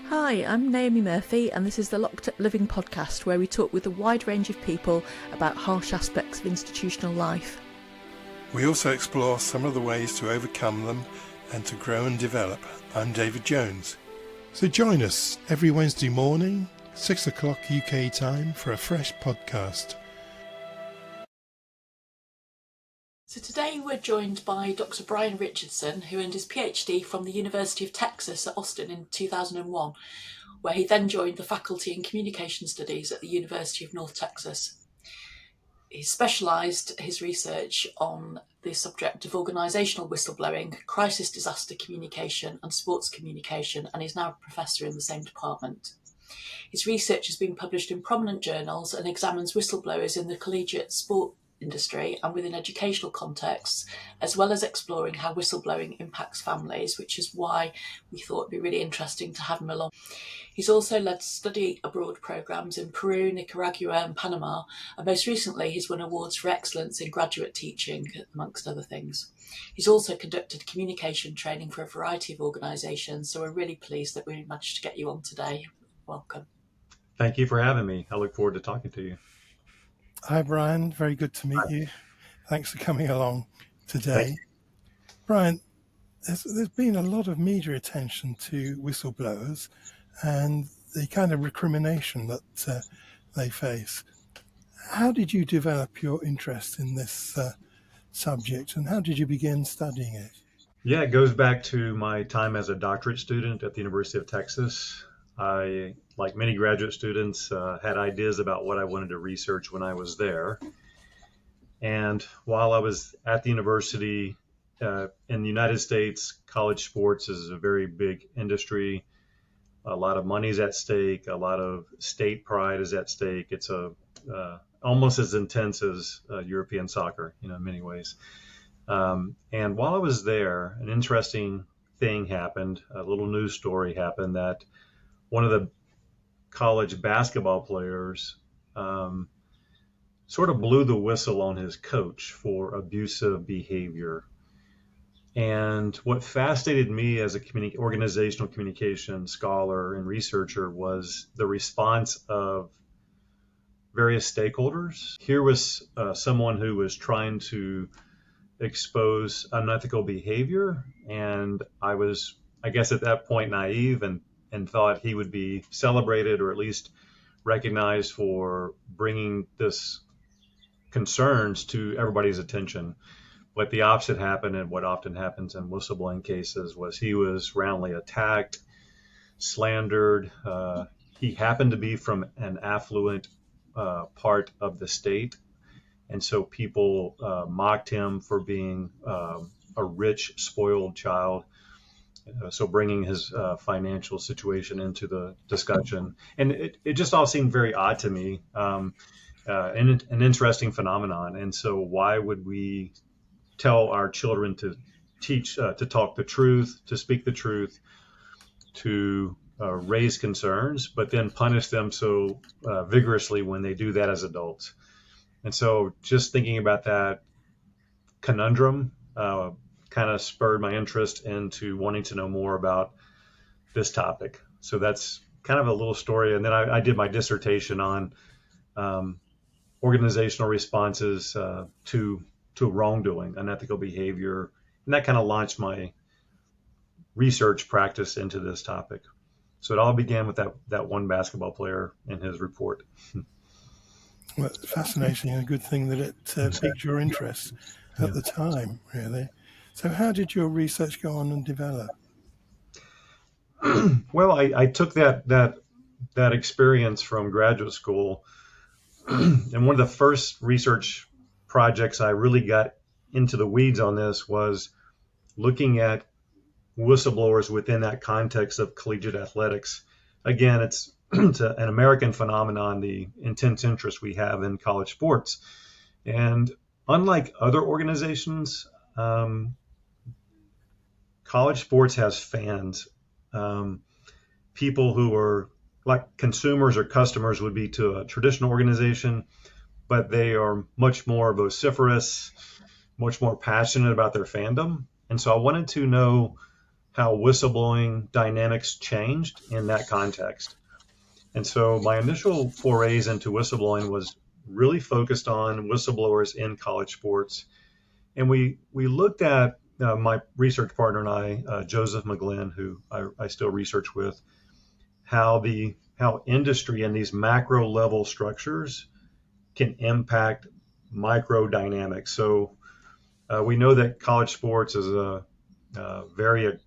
Hi, I'm Naomi Murphy, and this is the Locked Up Living podcast, where we talk with a wide range of people about harsh aspects of institutional life. We also explore some of the ways to overcome them and to grow and develop. I'm David Jones. So join us every Wednesday morning, 6 o'clock UK time, for a fresh podcast. So today we're joined by Dr Brian Richardson, who earned his PhD from the University of Texas at Austin in 2001, where he then joined the faculty in communication studies at the University of North Texas. He specialised his research on the subject of organisational whistleblowing, crisis disaster communication and sports communication, and is now a professor in the same department. His research has been published in prominent journals and examines whistleblowers in the collegiate sport industry and within educational contexts, as well as exploring how whistleblowing impacts families, which is why we thought it'd be really interesting to have him along. He's also led study abroad programmes in Peru, Nicaragua and Panama, and most recently he's won awards for excellence in graduate teaching, amongst other things. He's also conducted communication training for a variety of organisations, so we're really pleased that we managed to get you on today. Welcome. Thank you for having me. I look forward to talking to you. Hi Brian, very good to meet you. Thanks for coming along today. Brian, there's been a lot of media attention to whistleblowers and the kind of recrimination that they face. How did you develop your interest in this subject, and how did you begin studying it? Yeah, it goes back to my time as a doctorate student at the University of Texas. I, like many graduate students, had ideas about what I wanted to research when I was there. And while I was at the university, in the United States, college sports is a very big industry. A lot of money's at stake. A lot of state pride is at stake. It's almost as intense as European soccer, in many ways. And while I was there, an interesting thing happened. A little news story happened that one of the college basketball players sort of blew the whistle on his coach for abusive behavior. And what fascinated me as a organizational communication scholar and researcher was the response of various stakeholders. Here was someone who was trying to expose unethical behavior, and I was, I guess at that point, naive and thought he would be celebrated or at least recognized for bringing this concerns to everybody's attention. But the opposite happened, and what often happens in whistleblowing cases was he was roundly attacked, slandered. He happened to be from an affluent part of the state, and so people mocked him for being a rich, spoiled child. So bringing his financial situation into the discussion. And it just all seemed very odd to me, and an interesting phenomenon. And so why would we tell our children to teach, to talk the truth, to speak the truth, to raise concerns, but then punish them so vigorously when they do that as adults? And so just thinking about that conundrum, kind of spurred my interest into wanting to know more about this topic. So that's kind of a little story. And then I did my dissertation on organizational responses to wrongdoing, unethical behavior. And that kind of launched my research practice into this topic. So it all began with that one basketball player and his report. Well, it's fascinating, and a good thing that it piqued your interest at the time, really. So how did your research go on and develop? Well, I took that experience from graduate school, and one of the first research projects I really got into the weeds on this was looking at whistleblowers within that context of collegiate athletics. Again, it's an American phenomenon, the intense interest we have in college sports. And unlike other organizations, college sports has fans, people who are like consumers or customers would be to a traditional organization, but they are much more vociferous, much more passionate about their fandom. And so I wanted to know how whistleblowing dynamics changed in that context. And so my initial forays into whistleblowing was really focused on whistleblowers in college sports. And we looked at, my research partner and I, Joseph McGlynn, who I still research with, how industry and these macro level structures can impact micro dynamics. So we know that college sports is a very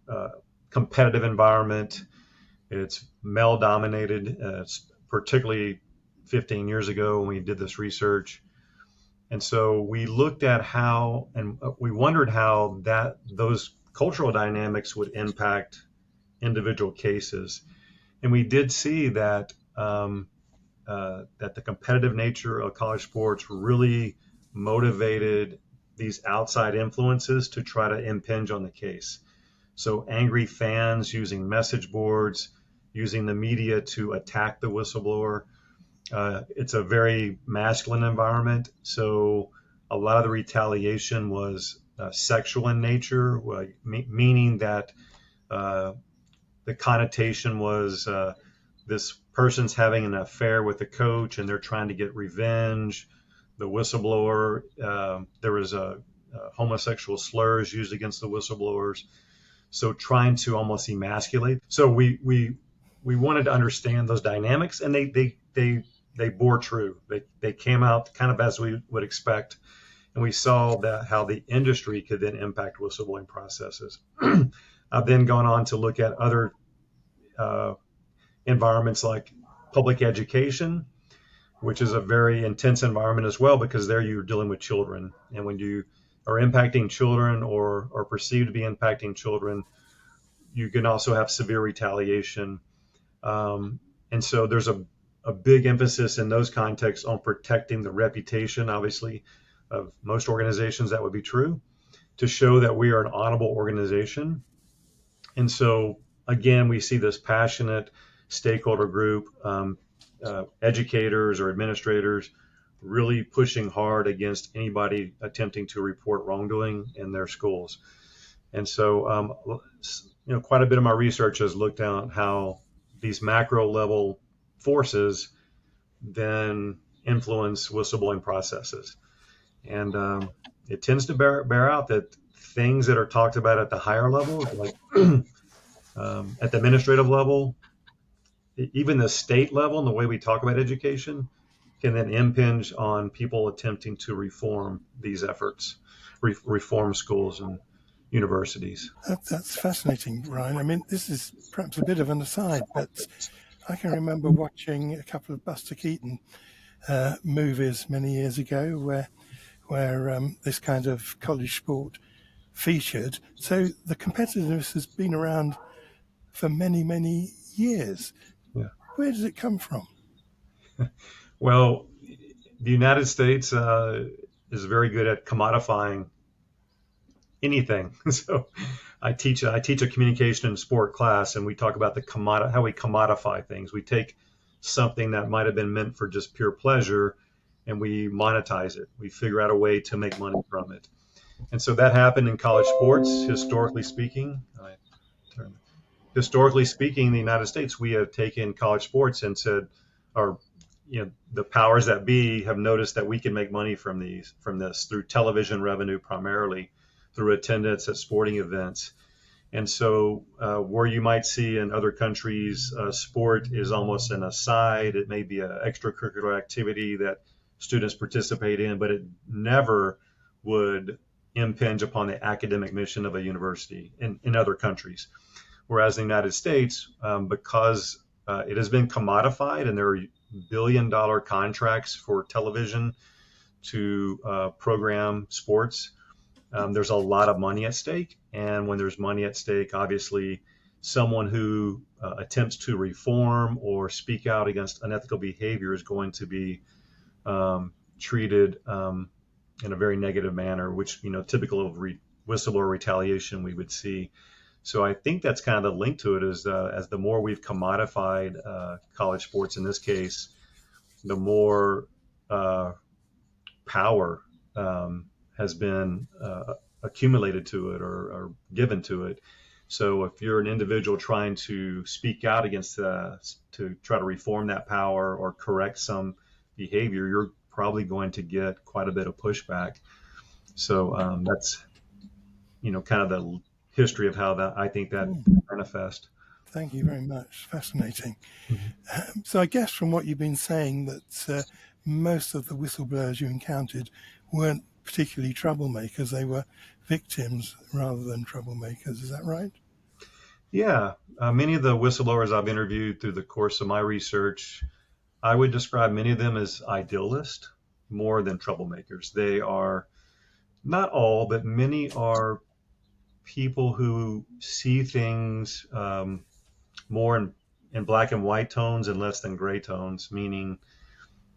competitive environment. It's male dominated. It's particularly 15 years ago when we did this research. And so we looked at how, and we wondered how those cultural dynamics would impact individual cases. And we did see that that the competitive nature of college sports really motivated these outside influences to try to impinge on the case. So angry fans using message boards, using the media to attack the whistleblower. It's a very masculine environment, so a lot of the retaliation was sexual in nature, meaning that the connotation was this person's having an affair with the coach and they're trying to get revenge. The whistleblower, there was homosexual slurs used against the whistleblowers, so trying to almost emasculate. So we wanted to understand those dynamics, and they bore true. They came out kind of as we would expect, and we saw that how the industry could then impact whistleblowing processes. I've then gone on to look at other environments like public education, which is a very intense environment as well, because there you're dealing with children. And when you are impacting children or are perceived to be impacting children, you can also have severe retaliation. And so there's a big emphasis in those contexts on protecting the reputation, obviously, of most organizations. That would be true, to show that we are an honorable organization. And so, again, we see this passionate stakeholder group, educators or administrators, really pushing hard against anybody attempting to report wrongdoing in their schools. And so, quite a bit of my research has looked at how these macro level forces then influence whistleblowing processes. And it tends to bear out that things that are talked about at the higher levels, like at the administrative level, even the state level, and the way we talk about education, can then impinge on people attempting to reform these efforts, reform schools and universities. That's fascinating, Ryan. I mean, this is perhaps a bit of an aside, but I can remember watching a couple of Buster Keaton movies many years ago where this kind of college sport featured. So the competitiveness has been around for many, many years. Yeah. Where does it come from? Well, the United States is very good at commodifying anything. So I teach a communication and sport class, and we talk about how we commodify things. We take something that might have been meant for just pure pleasure, and we monetize it. We figure out a way to make money from it. And so that happened in college sports, historically speaking. Historically speaking, in the United States, we have taken college sports and said, the powers that be have noticed that we can make money from this through television revenue, primarily through attendance at sporting events. And so where you might see in other countries, sport is almost an aside. It may be an extracurricular activity that students participate in, but it never would impinge upon the academic mission of a university in other countries. Whereas in the United States, because it has been commodified and there are billion-dollar contracts for television to program sports, there's a lot of money at stake. And when there's money at stake, obviously, someone who attempts to reform or speak out against unethical behavior is going to be treated in a very negative manner, which, typical of whistleblower retaliation we would see. So I think that's kind of the link to it, is as the more we've commodified college sports in this case, the more power has been accumulated to it or given to it. So if you're an individual trying to speak out against to try to reform that power or correct some behavior, you're probably going to get quite a bit of pushback. So that's kind of the history of how that I think that manifests. Thank you very much. Fascinating. So I guess from what you've been saying that most of the whistleblowers you encountered weren't particularly troublemakers. They were victims rather than troublemakers. Is that right? Yeah, many of the whistleblowers I've interviewed through the course of my research, I would describe many of them as idealists more than troublemakers. They are not all, but many are people who see things more in black and white tones and less than gray tones, meaning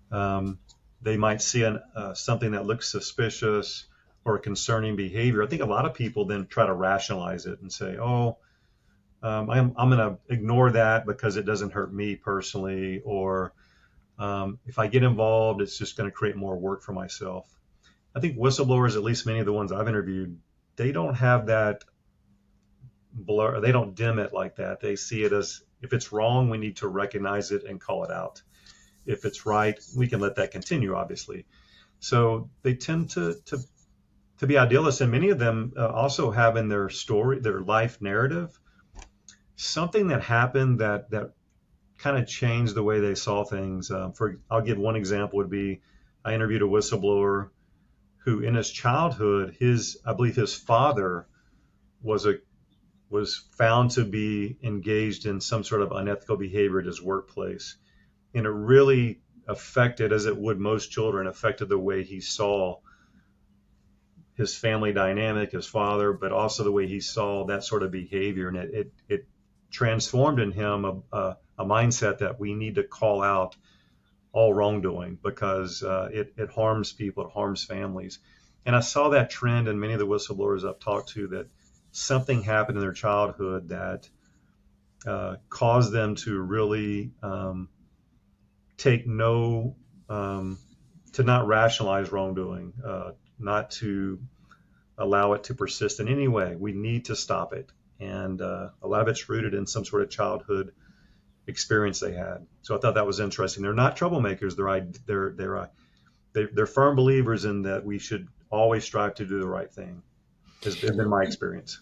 they might see something that looks suspicious or concerning behavior. I think a lot of people then try to rationalize it and say, oh, I'm going to ignore that because it doesn't hurt me personally, or if I get involved, it's just going to create more work for myself. I think whistleblowers, at least many of the ones I've interviewed, they don't have that blur. They don't dim it like that. They see it as, if it's wrong, we need to recognize it and call it out. If it's right, we can let that continue, obviously. So they tend to be idealists, and many of them also have in their story, their life narrative, something that happened that kind of changed the way they saw things. I'll give one example would be, I interviewed a whistleblower who in his childhood, I believe his father was found to be engaged in some sort of unethical behavior at his workplace. And it really affected, as it would most children, affected the way he saw his family dynamic, his father, but also the way he saw that sort of behavior. And it transformed in him a mindset that we need to call out all wrongdoing because it harms people, it harms families. And I saw that trend in many of the whistleblowers I've talked to, that something happened in their childhood that caused them to really to not rationalize wrongdoing, not to allow it to persist in any way. We need to stop it. And a lot of it's rooted in some sort of childhood experience they had. So I thought that was interesting. They're not troublemakers. They're firm believers in that we should always strive to do the right thing. Has been my experience.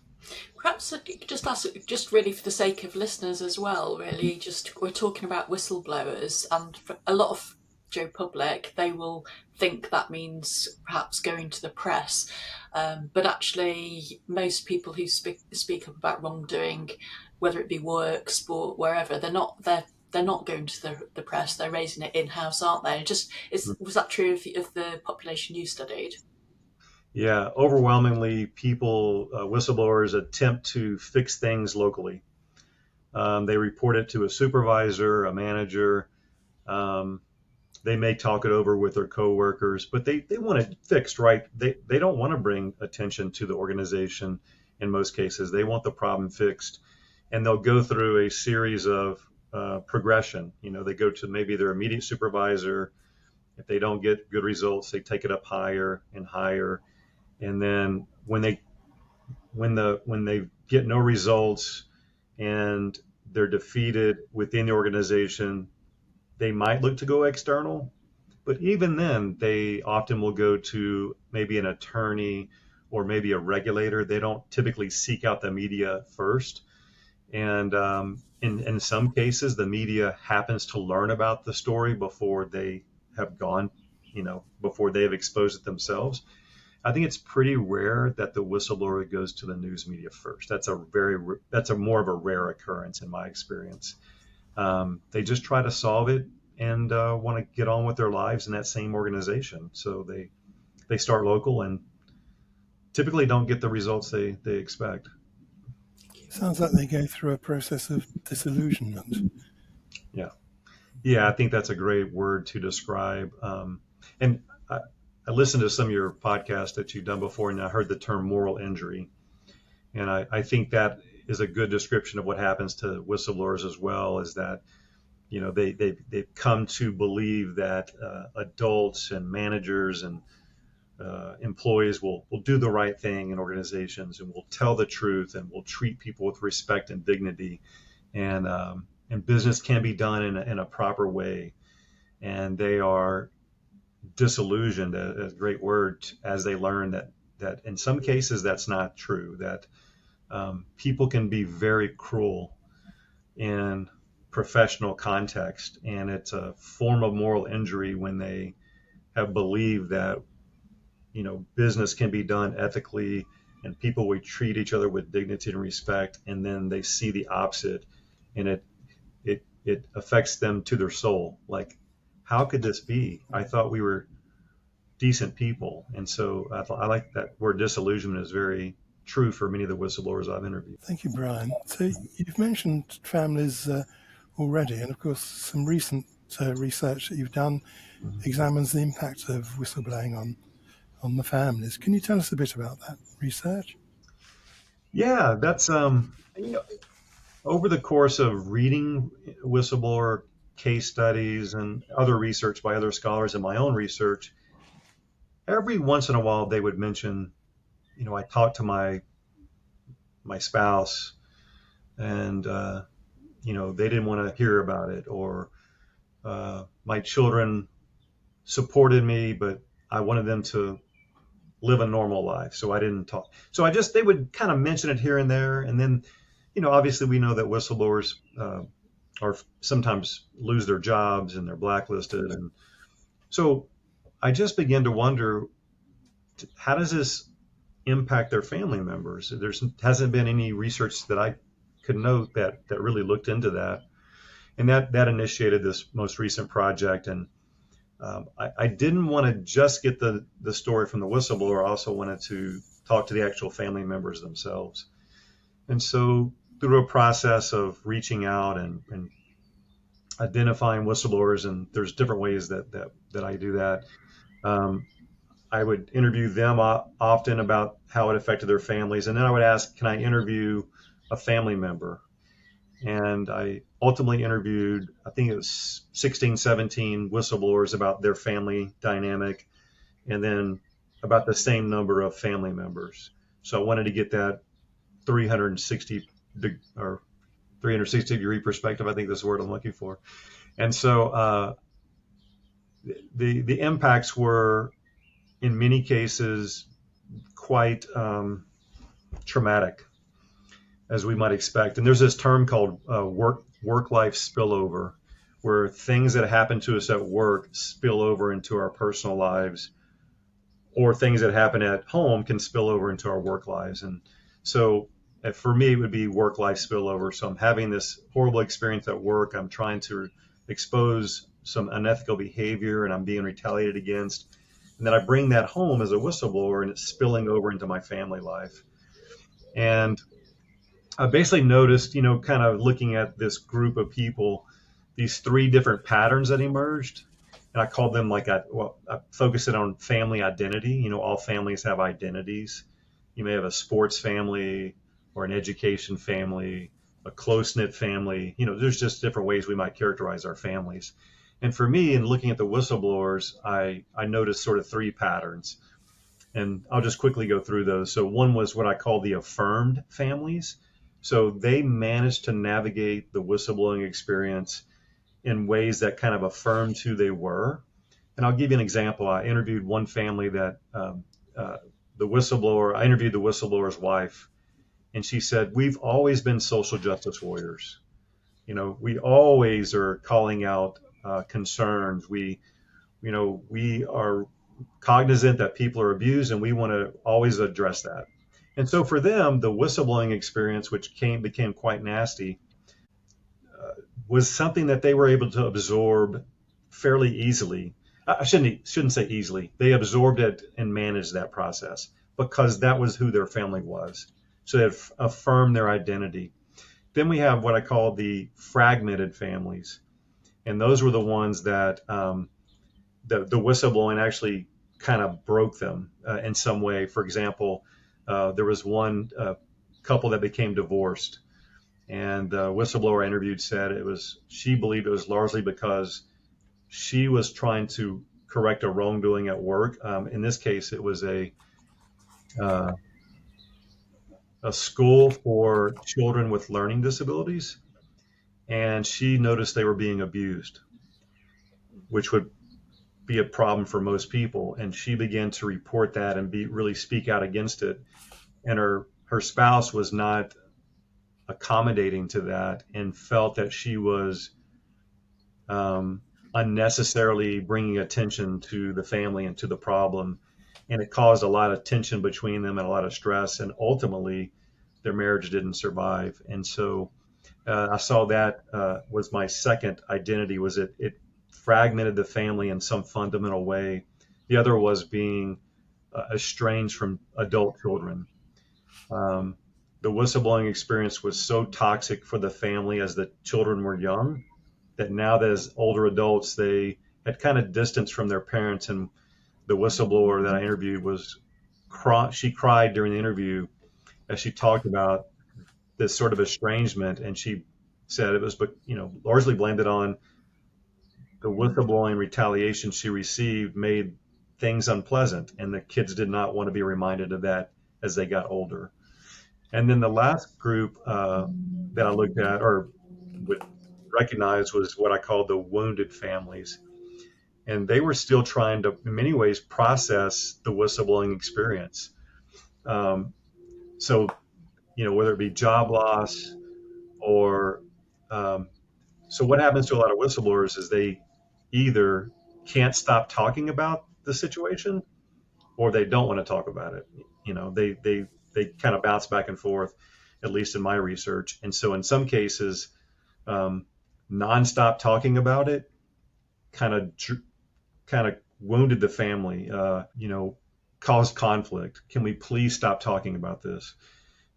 Perhaps just ask, just really for the sake of listeners as well, really, just we're talking about whistleblowers, and for a lot of Joe public, they will think that means perhaps going to the press, but actually most people who speak up about wrongdoing, whether it be work, sport, wherever, they're not going to the press. They're raising it in-house, aren't they? Was that true of the population you studied? Yeah, overwhelmingly, whistleblowers attempt to fix things locally. They report it to a supervisor, a manager. They may talk it over with their coworkers, but they want it fixed, right? They don't want to bring attention to the organization in most cases. They want the problem fixed. And they'll go through a series of progression. They go to maybe their immediate supervisor. If they don't get good results, they take it up higher and higher. And then when they get no results and they're defeated within the organization, they might look to go external. But even then, they often will go to maybe an attorney or maybe a regulator. They don't typically seek out the media first. And in some cases, the media happens to learn about the story before they have before they have exposed it themselves. I think it's pretty rare that the whistleblower goes to the news media first. That's more of a rare occurrence in my experience. They just try to solve it and want to get on with their lives in that same organization. So they start local and typically don't get the results they expect. Sounds like they go through a process of disillusionment. Yeah, I think that's a great word to describe. And I listened to some of your podcasts that you've done before, and I heard the term moral injury. And I think that is a good description of what happens to whistleblowers as well, is that, they've come to believe that adults and managers and employees will do the right thing in organizations and will tell the truth and will treat people with respect and dignity, and business can be done in a proper way. And they are disillusioned, a great word, as they learn that in some cases that's not true, that people can be very cruel in professional context, and it's a form of moral injury when they have believed that business can be done ethically and people will treat each other with dignity and respect, and then they see the opposite, and it affects them to their soul. Like, how could this be? I thought we were decent people. And so I like that word disillusionment is very true for many of the whistleblowers I've interviewed. Thank you, Brian. So you've mentioned families already, and of course some recent research that you've done examines the impact of whistleblowing on the families. Can you tell us a bit about that research? Yeah, that's over the course of reading whistleblower case studies and other research by other scholars and my own research, every once in a while they would mention, I talked to my spouse and they didn't want to hear about it, or my children supported me, but I wanted them to live a normal life, so I didn't talk. So they would kind of mention it here and there, and then, obviously we know that whistleblowers are sometimes lose their jobs and they're blacklisted, and so I just began to wonder, how does this impact their family members? There hasn't been any research that I could note that really looked into that, and that initiated this most recent project. And I didn't want to just get the story from the whistleblower. I also wanted to talk to the actual family members themselves. And so through a process of reaching out and identifying whistleblowers, and there's different ways that I do that, I would interview them often about how it affected their families. And then I would ask, can I interview a family member? And I ultimately interviewed, I think it was 16, 17 whistleblowers about their family dynamic, and then about the same number of family members. So I wanted to get that 360 degree perspective. I think that's the word I'm looking for. And so the impacts were, in many cases, quite traumatic, as we might expect. And there's this term called work-life spillover, where things that happen to us at work spill over into our personal lives, or things that happen at home can spill over into our work lives. And so for me, it would be work-life spillover. So I'm having this horrible experience at work. I'm trying to expose some unethical behavior, and I'm being retaliated against. And then I bring that home as a whistleblower, and it's spilling over into my family life. And I basically noticed, kind of looking at this group of people, these three different patterns that emerged. And I called them I focused it on family identity. All families have identities. You may have a sports family or an education family, a close-knit family. There's just different ways we might characterize our families. And for me, in looking at the whistleblowers, I noticed sort of three patterns. And I'll just quickly go through those. So one was what I call the affirmed families. So they managed to navigate the whistleblowing experience in ways that kind of affirmed who they were. And I'll give you an example. I interviewed one family that I interviewed the whistleblower's wife, and she said, we've always been social justice warriors. We always are calling out concerns. We are cognizant that people are abused, and we want to always address that. And so for them, the whistleblowing experience, which became quite nasty, was something that they were able to absorb fairly easily. I shouldn't say easily. They absorbed it and managed that process because that was who their family was. So they affirmed their identity. Then we have what I call the fragmented families. And those were the ones that the whistleblowing actually kind of broke them in some way. For example, there was one couple that became divorced, and the whistleblower interviewed said she believed it was largely because she was trying to correct a wrongdoing at work. In this case, it was uh, a school for children with learning disabilities, and she noticed they were being abused, which would be a problem for most people. And she began to report that and really speak out against it. And her spouse was not accommodating to that and felt that she was unnecessarily bringing attention to the family and to the problem. And it caused a lot of tension between them and a lot of stress. And ultimately, their marriage didn't survive. And so I saw that was my second identity, was it fragmented the family in some fundamental way. The other was being estranged from adult children. The whistleblowing experience was so toxic for the family as the children were young, that now that as older adults, they had kind of distanced from their parents. And the whistleblower that I interviewed she cried during the interview as she talked about this sort of estrangement. And she said it was, largely blamed it on the whistleblowing retaliation she received made things unpleasant. And the kids did not want to be reminded of that as they got older. And then the last group that I looked at or would recognize was what I called the wounded families. And they were still trying to, in many ways, process the whistleblowing experience. So, whether it be job loss or, so what happens to a lot of whistleblowers is they either can't stop talking about the situation or they don't want to talk about it. They kind of bounce back and forth, at least in my research. And so in some cases, nonstop talking about it kind of wounded the family, caused conflict. Can we please stop talking about this?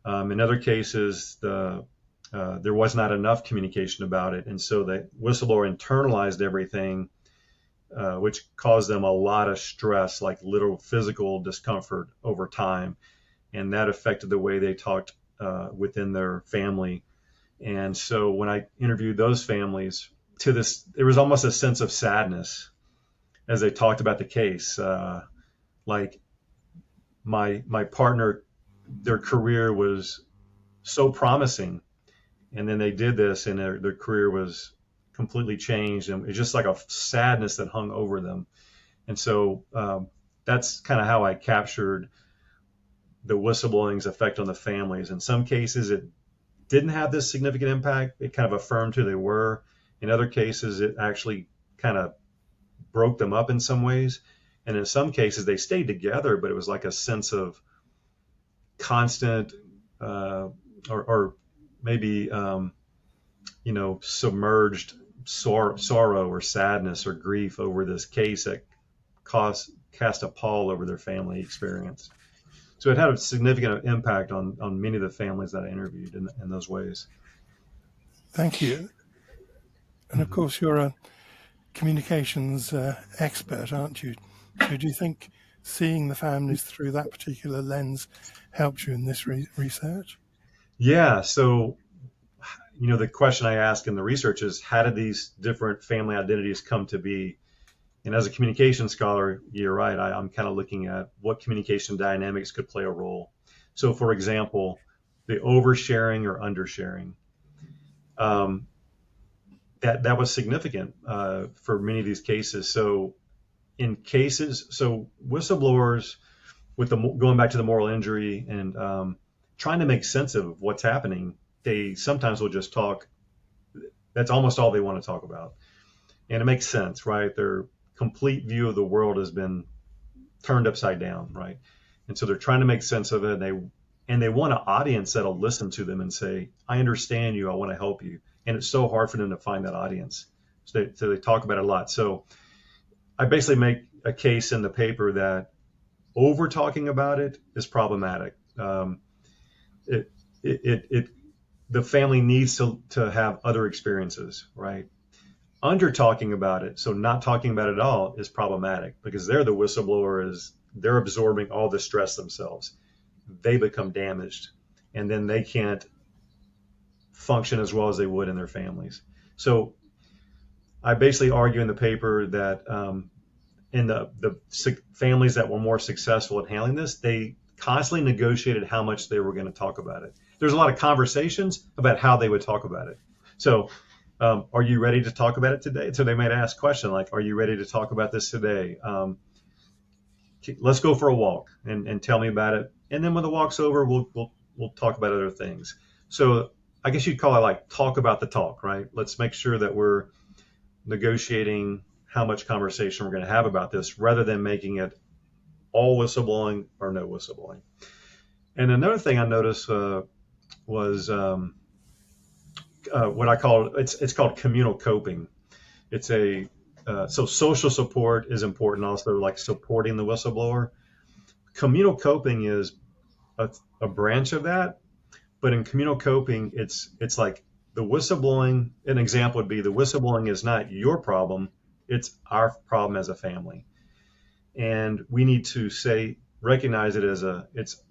In other cases, there was not enough communication about it. And so the whistleblower internalized everything, which caused them a lot of stress, like literal physical discomfort over time. And that affected the way they talked within their family. And so when I interviewed those families, there was almost a sense of sadness as they talked about the case. Like my partner, their career was so promising, and then they did this, and their career was completely changed, and it's just like a sadness that hung over them. And so that's kind of how I captured the whistleblowing's effect on the families. In some cases, it didn't have this significant impact. It kind of affirmed who they were. In other cases, it actually kind of broke them up in some ways. And in some cases, they stayed together, but it was like a sense of constant or maybe, submerged sorrow or sadness or grief over this case that cast a pall over their family experience. So it had a significant impact on many of the families that I interviewed in those ways. Thank you. And of course, you're a communications expert, aren't you? So do you think seeing the families through that particular lens helped you in this research? Yeah. So, the question I ask in the research is, how did these different family identities come to be? And as a communication scholar, you're right, I'm kind of looking at what communication dynamics could play a role. So, for example, the oversharing or undersharing, that was significant for many of these cases. So whistleblowers, going back to the moral injury and trying to make sense of what's happening, they sometimes will just talk. That's almost all they want to talk about. And it makes sense, right? Their complete view of the world has been turned upside down, right? And so they're trying to make sense of it. And they want an audience that'll listen to them and say, I understand you, I want to help you. And it's so hard for them to find that audience. So they talk about it a lot. So I basically make a case in the paper that over talking about it is problematic. The family needs to have other experiences, right? Under talking about it, so not talking about it at all, is problematic because the whistleblower they're absorbing all the stress themselves. They become damaged, and then they can't function as well as they would in their families. So I basically argue in the paper that and the families that were more successful at handling this, they constantly negotiated how much they were going to talk about it. There's a lot of conversations about how they would talk about it. So, are you ready to talk about it today? So they might ask a question like, are you ready to talk about this today? Let's go for a walk and tell me about it. And then when the walk's over, we'll talk about other things. So I guess you'd call it like talk about the talk, right? Let's make sure that we're negotiating how much conversation we're going to have about this rather than making it all whistleblowing or no whistleblowing. And another thing I noticed was what I call it's called communal coping. It's so social support is important, also like supporting the whistleblower. Communal coping is a branch of that, but in communal coping, it's like the whistleblowing. An example would be the whistleblowing is not your problem; it's our problem as a family, and we need to recognize it as it's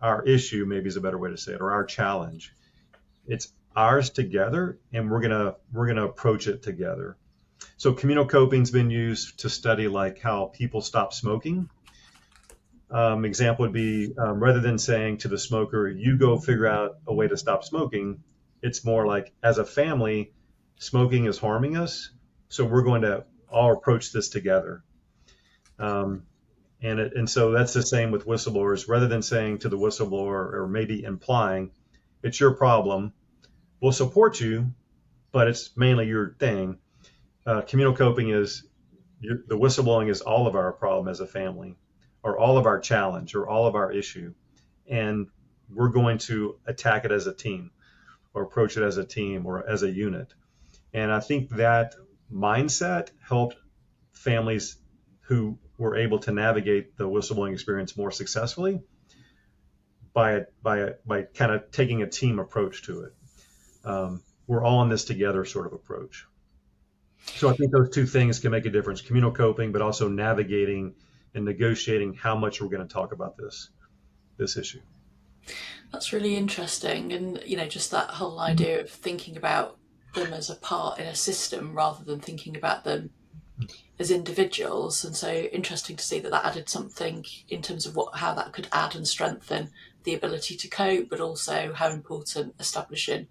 our issue. Maybe is a better way to say it, or our challenge. It's ours together, and we're gonna approach it together. So communal coping's been used to study like how people stop smoking. Example would be rather than saying to the smoker, you go figure out a way to stop smoking, it's more like as a family, smoking is harming us. So we're going to all approach this together. And so that's the same with whistleblowers. Rather than saying to the whistleblower or maybe implying it's your problem, we'll support you, but it's mainly your thing. Communal coping is the whistleblowing is all of our problem as a family, or all of our challenge, or all of our issue, and we're going to attack it as a team, or approach it as a team, or as a unit. And I think that mindset helped families who were able to navigate the whistleblowing experience more successfully by kind of taking a team approach to it. We're all in this together sort of approach. So I think those two things can make a difference: communal coping, but also navigating and negotiating how much we're going to talk about this issue. That's really interesting, and just that whole idea of thinking about them as a part in a system rather than thinking about them as individuals. And so interesting to see that added something in terms of how that could add and strengthen the ability to cope, but also how important establishing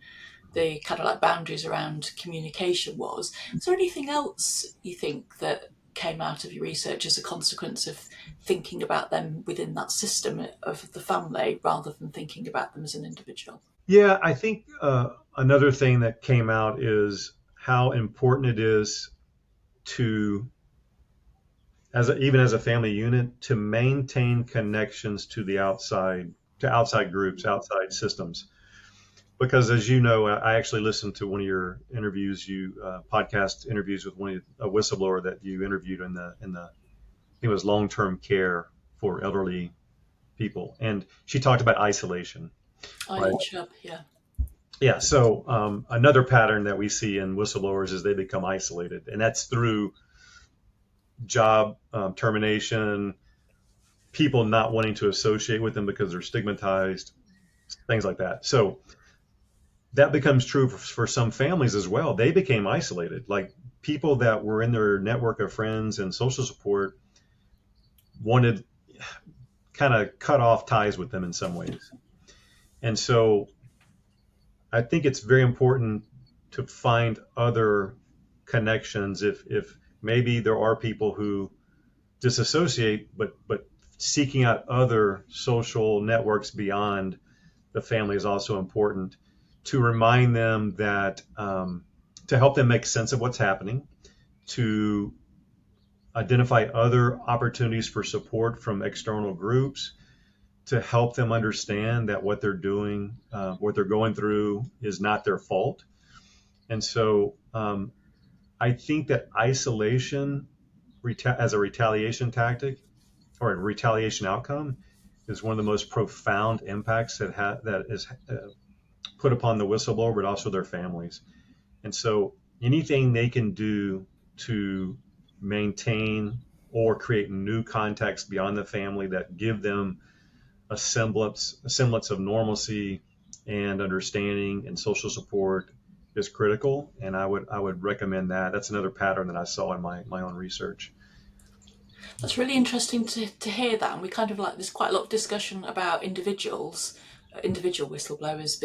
the kind of like boundaries around communication was. Is there anything else you think that came out of your research as a consequence of thinking about them within that system of the family rather than thinking about them as an individual? Yeah, I think another thing that came out is how important it is to, even as a family unit, to maintain connections to the outside groups, outside systems. Because as you know, I actually listened to one of your interviews, podcast interviews with a whistleblower that you interviewed in the I think it was long-term care for elderly people, and she talked about isolation. Right? Yeah. Yeah. So another pattern that we see in whistleblowers is they become isolated, and that's through job termination, people not wanting to associate with them because they're stigmatized, things like that. So that becomes true for some families as well. They became isolated. Like people that were in their network of friends and social support wanted kind of cut off ties with them in some ways. And so I think it's very important to find other connections if maybe there are people who disassociate, but seeking out other social networks beyond the family is also important, to remind them that to help them make sense of what's happening, to identify other opportunities for support from external groups, to help them understand that what they're doing, what they're going through is not their fault. And so I think that isolation as a retaliation tactic or a retaliation outcome is one of the most profound impacts that is put upon the whistleblower, but also their families. And so anything they can do to maintain or create new contexts beyond the family that give them a semblance of normalcy and understanding and social support is critical. And I would recommend that. That's another pattern that I saw in my own research. That's really interesting to hear that. And we kind of like, there's quite a lot of discussion about individual whistleblowers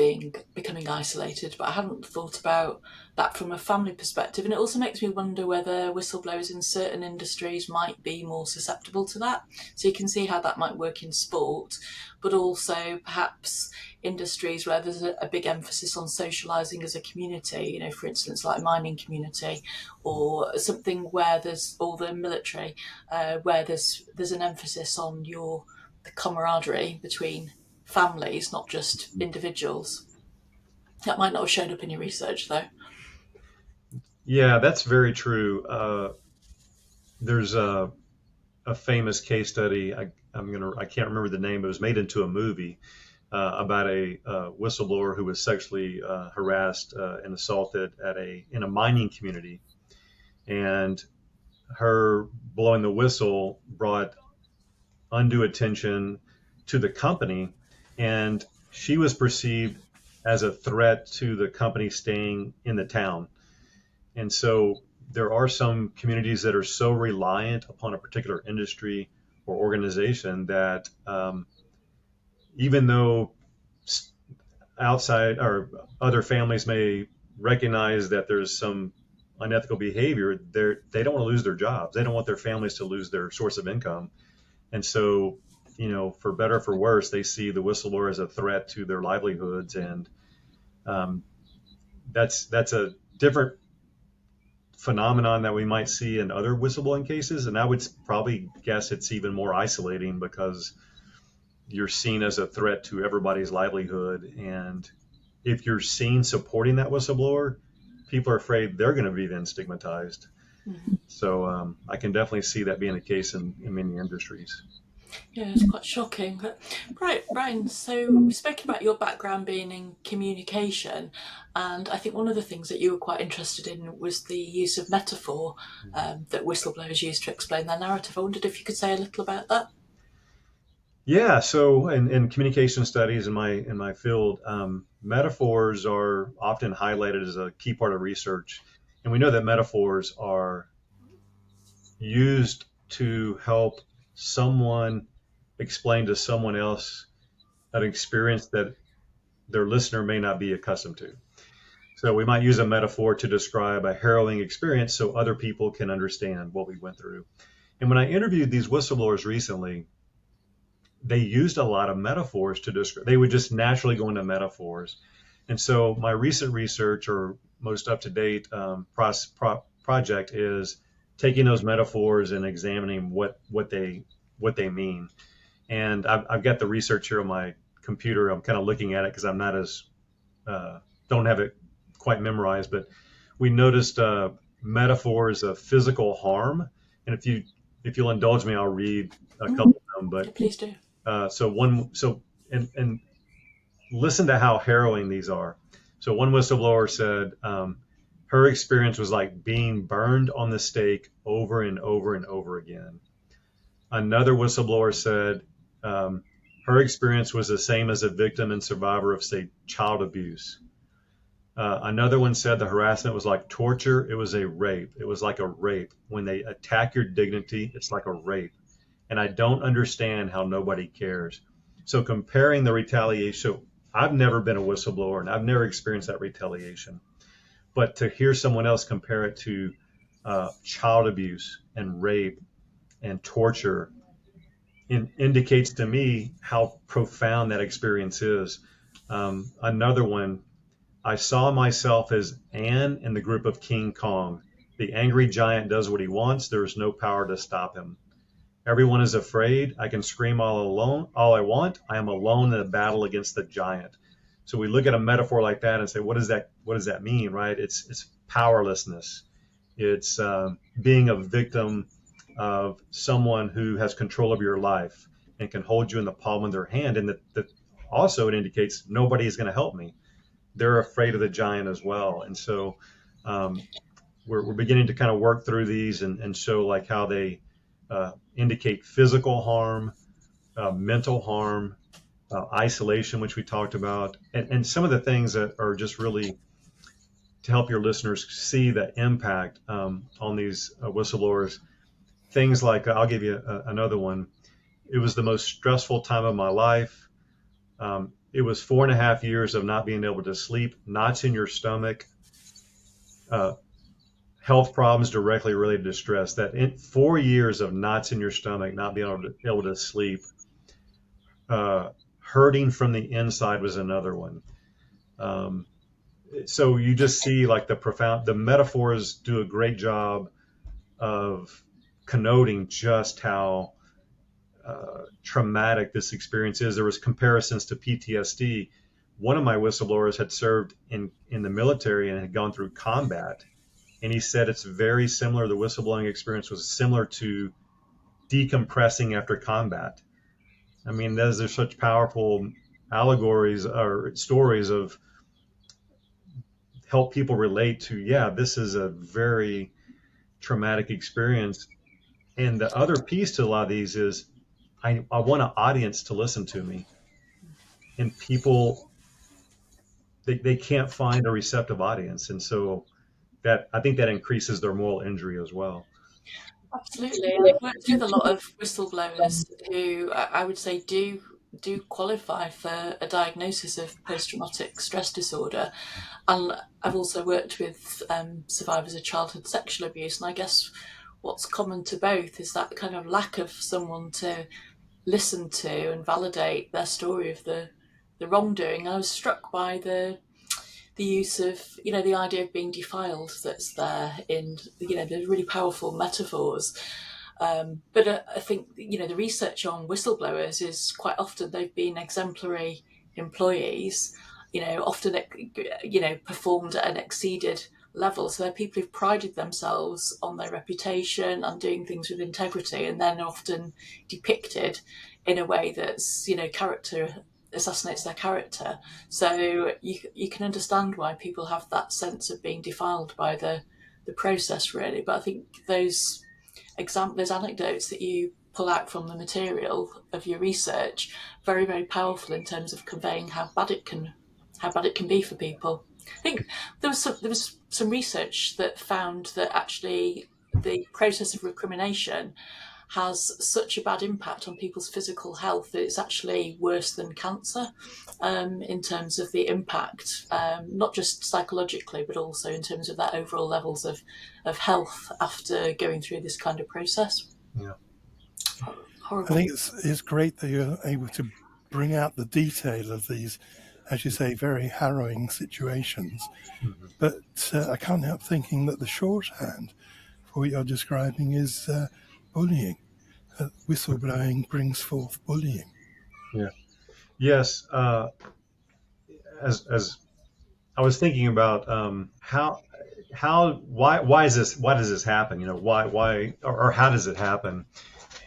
becoming isolated, but I hadn't thought about that from a family perspective. And it also makes me wonder whether whistleblowers in certain industries might be more susceptible to that. So you can see how that might work in sport, but also perhaps industries where there's a big emphasis on socialising as a community, you know, for instance, like mining community, or something where there's, or the military, where there's an emphasis on the camaraderie between families, not just individuals. That might not have shown up in your research, though. Yeah, that's very true. There's a famous case study. I can't remember the name. It was made into a movie about a whistleblower who was sexually harassed and assaulted in a mining community, and her blowing the whistle brought undue attention to the company, and she was perceived as a threat to the company staying in the town. And so there are some communities that are so reliant upon a particular industry or organization that even though outside or other families may recognize that there's some unethical behavior, they don't want to lose their jobs. They don't want their families to lose their source of income. And so, for better or for worse, they see the whistleblower as a threat to their livelihoods. And that's a different phenomenon that we might see in other whistleblowing cases. And I would probably guess it's even more isolating because you're seen as a threat to everybody's livelihood. And if you're seen supporting that whistleblower, people are afraid they're going to be then stigmatized. Mm-hmm. So I can definitely see that being the case in many industries. Yeah, it's quite shocking. But right, Brian, so we spoke about your background being in communication, and I think one of the things that you were quite interested in was the use of metaphor that whistleblowers use to explain their narrative. I wondered if you could say a little about that. Yeah, so in communication studies in my field, metaphors are often highlighted as a key part of research, and we know that metaphors are used to help someone explain to someone else an experience that their listener may not be accustomed to. So we might use a metaphor to describe a harrowing experience so other people can understand what we went through. And when I interviewed these whistleblowers recently, they used a lot of metaphors to describe. They would just naturally go into metaphors. And so my recent research, or most up-to-date project, is taking those metaphors and examining what they mean. And I've got the research here on my computer. I'm kind of looking at it because I'm not as don't have it quite memorized. But we noticed metaphors of physical harm. And if you'll indulge me, I'll read a couple of them. But yeah, please do. And listen to how harrowing these are. So one whistleblower said her experience was like being burned on the stake over and over and over again. Another whistleblower said her experience was the same as a victim and survivor of, say, child abuse. Another one said the harassment was like torture. It was a rape. It was like a rape. When they attack your dignity, it's like a rape. And I don't understand how nobody cares. So comparing the retaliation, I've never been a whistleblower and I've never experienced that retaliation. But to hear someone else compare it to child abuse and rape and torture indicates to me how profound that experience is. Another one, I saw myself as Anne in the group of King Kong. The angry giant does what he wants. There is no power to stop him. Everyone is afraid. I can scream all I want. I am alone in a battle against the giant. So we look at a metaphor like that and say, what does that mean, right? It's powerlessness. It's being a victim of someone who has control of your life and can hold you in the palm of their hand. And that also it indicates nobody is going to help me. They're afraid of the giant as well. And so we're beginning to kind of work through these and show like how they indicate physical harm, mental harm, isolation, which we talked about, and some of the things that are just really to help your listeners see the impact on these whistleblowers. things like, I'll give you another one. It was the most stressful time of my life. It was 4.5 years of not being able to sleep, knots in your stomach, uh, health problems directly related to stress. 4 years of knots in your stomach, not being able to sleep, hurting from the inside was another one. So you just see like the metaphors do a great job of connoting just how traumatic this experience is. There was comparisons to PTSD. One of my whistleblowers had served in the military and had gone through combat. And he said it's very similar. The whistleblowing experience was similar to decompressing after combat. I mean, those are such powerful allegories or stories of help people relate to, yeah, this is a very traumatic experience. And the other piece to a lot of these is I want an audience to listen to me. And people, they can't find a receptive audience. And so that, I think that increases their moral injury as well. Absolutely. I've worked with a lot of whistleblowers who I would say do qualify for a diagnosis of post-traumatic stress disorder, and I've also worked with survivors of childhood sexual abuse, and I guess what's common to both is that kind of lack of someone to listen to and validate their story of the wrongdoing. I was struck by the use of, the idea of being defiled that's there in, the really powerful metaphors. But I think, the research on whistleblowers is quite often they've been exemplary employees, often, performed at an exceeded level. So they're people who've prided themselves on their reputation and doing things with integrity, and then often depicted in a way that's, character assassinates their character. So you can understand why people have that sense of being defiled by the process, really. But I think those anecdotes that you pull out from the material of your research, very, very powerful in terms of conveying how bad it can be for people. I think there was some research that found that actually the process of recrimination has such a bad impact on people's physical health that it's actually worse than cancer, in terms of the impact, not just psychologically, but also in terms of their overall levels of health after going through this kind of process. Yeah. Horrible. I think it's great that you're able to bring out the detail of these, as you say, very harrowing situations. Mm-hmm. But I can't help thinking that the shorthand for what you're describing is bullying. Whistleblowing brings forth bullying. Yeah. Yes. As I was thinking about why does this happen? Why or how does it happen?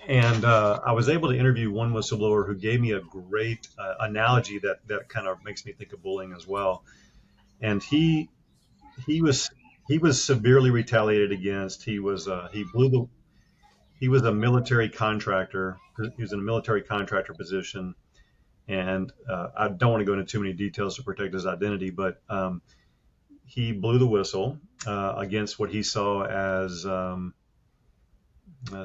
And I was able to interview one whistleblower who gave me a great analogy that kind of makes me think of bullying as well. And he was severely retaliated against. He was a military contractor. He was in a military contractor position, and I don't want to go into too many details to protect his identity, but he blew the whistle against what he saw as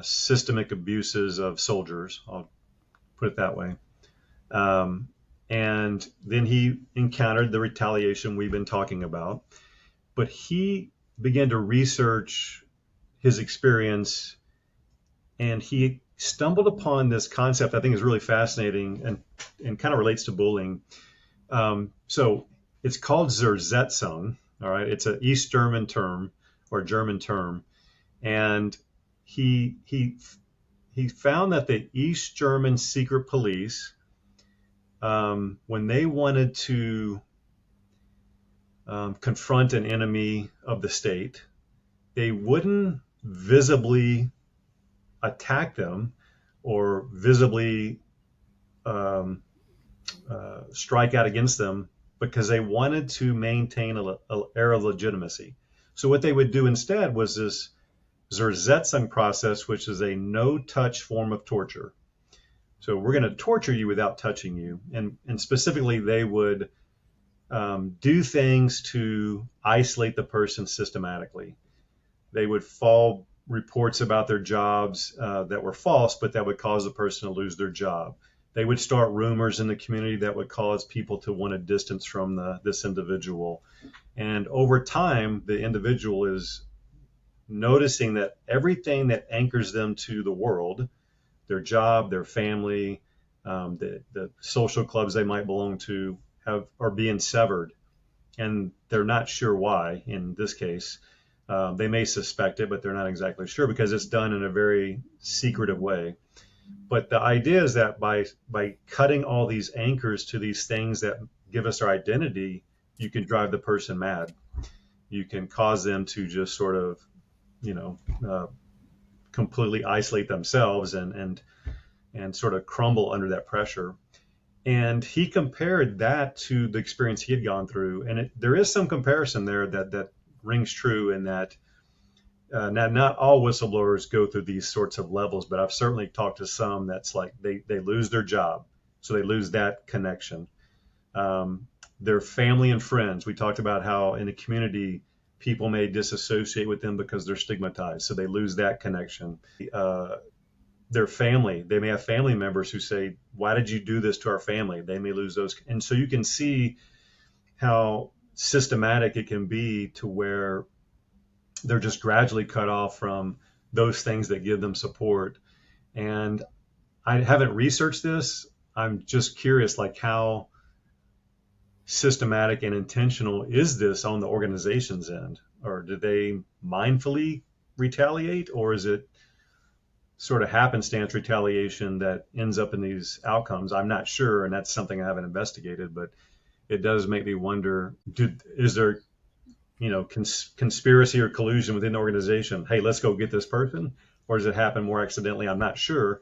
systemic abuses of soldiers. I'll put it that way. And then he encountered the retaliation we've been talking about, but he began to research his experience, and he stumbled upon this concept I think is really fascinating and kind of relates to bullying. So it's called Zersetzung. All right, it's an East German term or German term, and he found that the East German secret police, when they wanted to confront an enemy of the state, they wouldn't visibly attack them or visibly strike out against them, because they wanted to maintain an air of legitimacy. So what they would do instead was this Zersetzung process, which is a no-touch form of torture. So we're going to torture you without touching you. And specifically, they would do things to isolate the person systematically. They would fall reports about their jobs that were false, but that would cause the person to lose their job. They would start rumors in the community that would cause people to want to distance from this individual. And over time, the individual is noticing that everything that anchors them to the world, their job, their family, the social clubs they might belong to, are being severed. And they're not sure why in this case. They may suspect it, but they're not exactly sure because it's done in a very secretive way. But the idea is that by cutting all these anchors to these things that give us our identity, you can drive the person mad. You can cause them to just sort of, completely isolate themselves and sort of crumble under that pressure. And he compared that to the experience he had gone through. And there is some comparison there that rings true in that not all whistleblowers go through these sorts of levels, but I've certainly talked to some that's like they lose their job. So they lose that connection. Their family and friends. We talked about how in the community, people may disassociate with them because they're stigmatized. So they lose that connection. Their family, they may have family members who say, why did you do this to our family? They may lose those. And so you can see how systematic it can be to where they're just gradually cut off from those things that give them support. And I haven't researched this. I'm just curious, like how systematic and intentional is this on the organization's end? Or do they mindfully retaliate, or is it sort of happenstance retaliation that ends up in these outcomes? I'm not sure, and that's something I haven't investigated, but it does make me wonder, is there conspiracy or collusion within the organization? Hey, let's go get this person, or does it happen more accidentally? I'm not sure,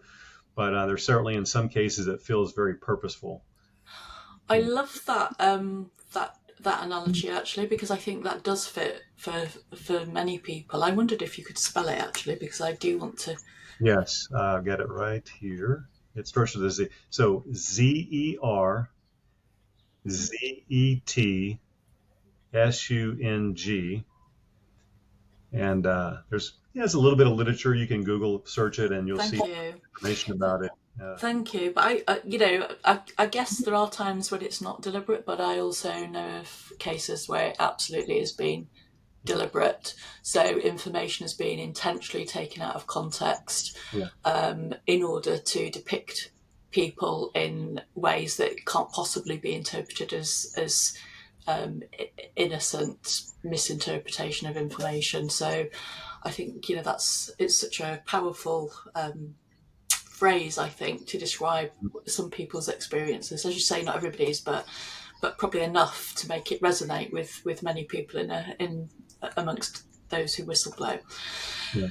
but there's certainly in some cases it feels very purposeful. I love that that analogy actually, because I think that does fit for many people. I wondered if you could spell it actually, because I do want to. Yes, I've got it right here. It starts with a Z. So ZERZETSUNG. And there's a little bit of literature. You can Google search it and you'll Thank see you. information about it. Thank you. But I guess there are times when it's not deliberate, but I also know of cases where it absolutely has been deliberate. So information has been intentionally taken out of context in order to depict people in ways that can't possibly be interpreted as innocent misinterpretation of information. So I think it's such a powerful phrase, I think, to describe some people's experiences. As you say, not everybody's, but probably enough to make it resonate with many people in amongst those who whistleblow. Yeah.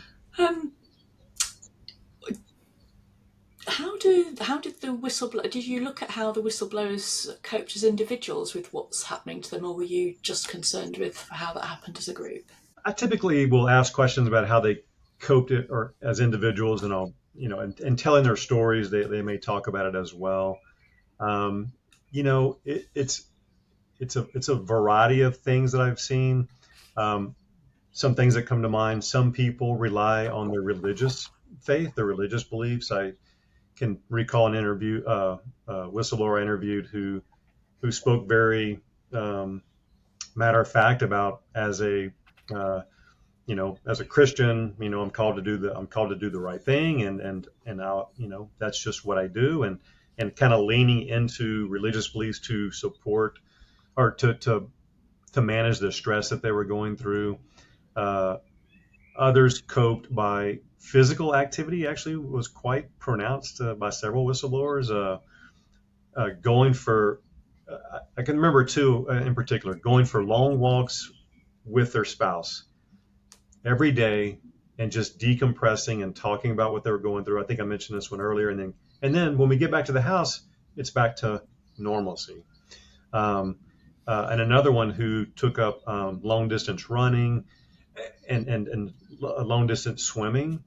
How did the whistleblower? Did you look at how the whistleblowers coped as individuals with what's happening to them, or were you just concerned with how that happened as a group? I typically will ask questions about how they coped it, or as individuals, and I'll and telling their stories, they may talk about it as well. It's a variety of things that I've seen. Some things that come to mind. Some people rely on their religious faith, their religious beliefs. I can recall an interview, whistleblower I interviewed who spoke very matter of fact about as a Christian, I'm called to do the right thing, and I'll, that's just what I do, and kind of leaning into religious beliefs to support or to manage the stress that they were going through. Others coped by physical activity. Actually, was quite pronounced by several whistleblowers. Going for, I can remember two in particular, going for long walks with their spouse every day and just decompressing and talking about what they were going through. I think I mentioned this one earlier. And then when we get back to the house, it's back to normalcy. And another one who took up long distance running and long distance swimming.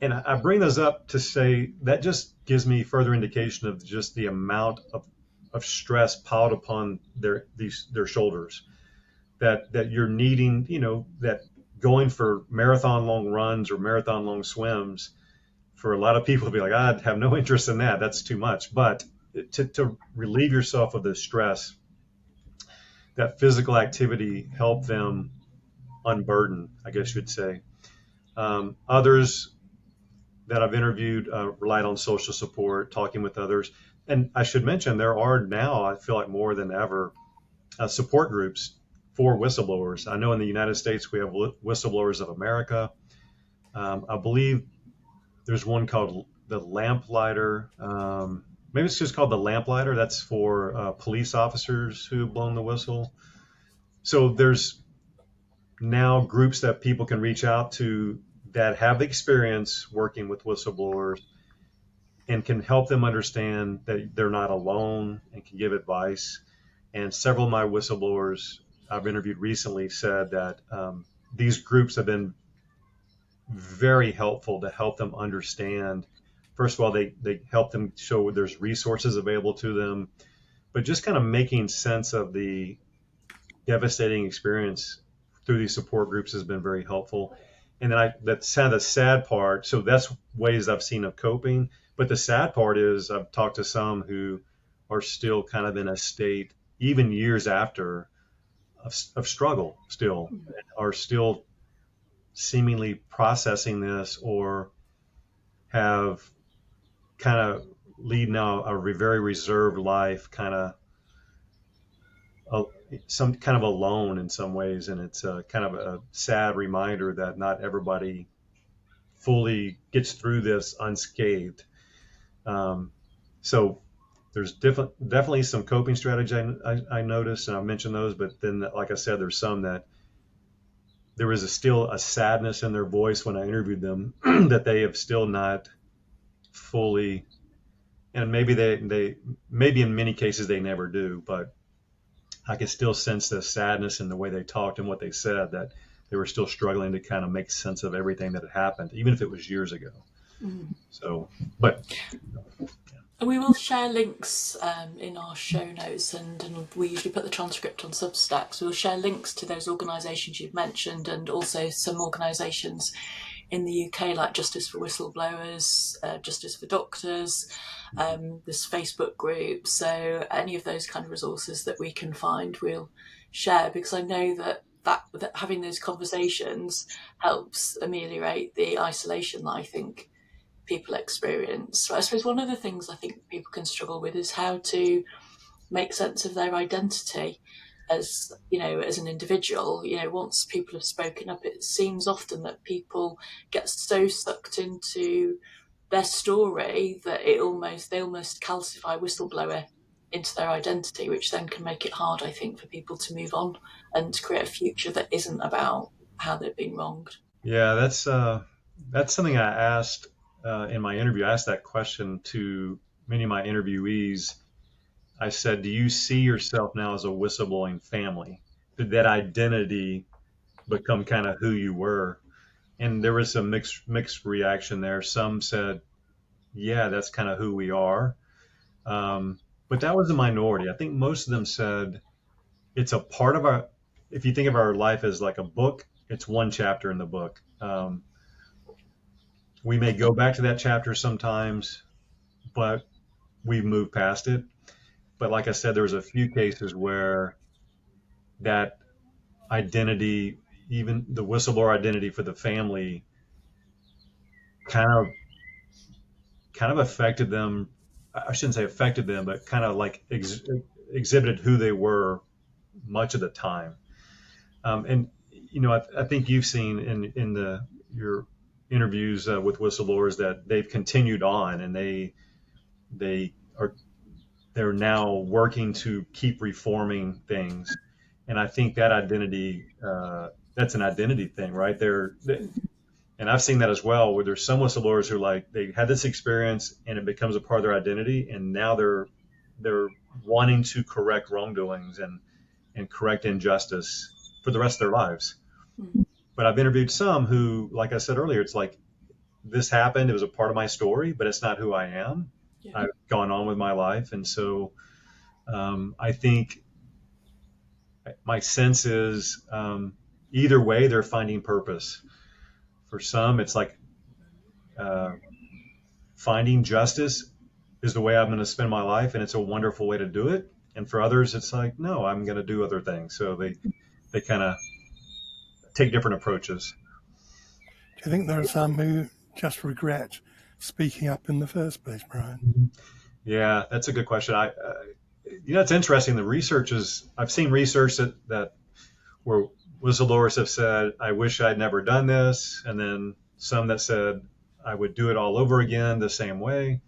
And I bring those up to say that just gives me further indication of just the amount of stress piled upon their shoulders, that you're needing, that going for marathon long runs or marathon long swims, for a lot of people to be like, I have no interest in that. That's too much. But to relieve yourself of the stress, that physical activity helped them unburden, I guess you'd say. Others that I've interviewed relied on social support, talking with others. And I should mention, there are now, I feel like more than ever, support groups for whistleblowers. I know in the United States we have Whistleblowers of America. I believe there's one called the Lamplighter. Maybe it's just called the Lamplighter. That's for police officers who have blown the whistle. So there's now groups that people can reach out to that have experience working with whistleblowers and can help them understand that they're not alone and can give advice. And several of my whistleblowers I've interviewed recently said that these groups have been very helpful to help them understand. First of all, they help them show there's resources available to them, but just kind of making sense of the devastating experience through these support groups has been very helpful. And then that's kind of the sad part. So that's ways I've seen of coping. But the sad part is I've talked to some who are still kind of in a state, even years after, of struggle still, are still seemingly processing this, or have kind of lead now a very reserved life, kind of some kind of alone in some ways. And it's kind of a sad reminder that not everybody fully gets through this unscathed. So there's definitely some coping strategy I noticed, and I mentioned those, but then, like I said, there's some that there was still a sadness in their voice when I interviewed them that they have still not fully, and maybe maybe in many cases they never do, but I could still sense the sadness in the way they talked and what they said, that they were still struggling to kind of make sense of everything that had happened, even if it was years ago. So, but we will share links in our show notes, and we usually put the transcript on Substack. So we'll share links to those organisations you've mentioned, and also some organisations in the UK like Justice for Whistleblowers, Justice for Doctors, there's Facebook groups. So any of those kind of resources that we can find, we'll share, because I know that having those conversations helps ameliorate the isolation that I think people experience. So I suppose one of the things I think people can struggle with is how to make sense of their identity as, as an individual. Once people have spoken up, it seems often that people get so sucked into their story that they almost calcify whistleblower into their identity, which then can make it hard, I think, for people to move on and to create a future that isn't about how they've been wronged. Yeah, that's something I asked in my interview. I asked that question to many of my interviewees. I said, do you see yourself now as a whistleblowing family? Did that identity become kind of who you were? And there was some mixed reaction there. Some said, yeah, that's kind of who we are. But that was a minority. I think most of them said it's a part of our, if you think of our life as like a book, it's one chapter in the book. We may go back to that chapter sometimes, but we've moved past it. But like I said, there was a few cases where that identity, even the whistleblower identity for the family, kind of affected them. I shouldn't say affected them, but kind of like exhibited who they were much of the time. And I think you've seen in your interviews with whistleblowers that they've continued on, and they're now working to keep reforming things. And I think that identity, that's an identity thing, right? And I've seen that as well, where there's some whistleblowers who they had this experience and it becomes a part of their identity, and now they're wanting to correct wrongdoings and correct injustice for the rest of their lives. Mm-hmm. But I've interviewed some who, like I said earlier, it's like, this happened, it was a part of my story, but it's not who I am. Yeah. I've gone on with my life. And so I think my sense is either way, they're finding purpose. For some, it's like finding justice is the way I'm going to spend my life, and it's a wonderful way to do it. And for others, it's like, no, I'm going to do other things. So they kind of take different approaches. Do you think there are some who just regret speaking up in the first place, Brian? Yeah, that's a good question. It's interesting. The research I've seen research that where whistleblowers have said, I wish I'd never done this. And then some that said, I would do it all over again the same way.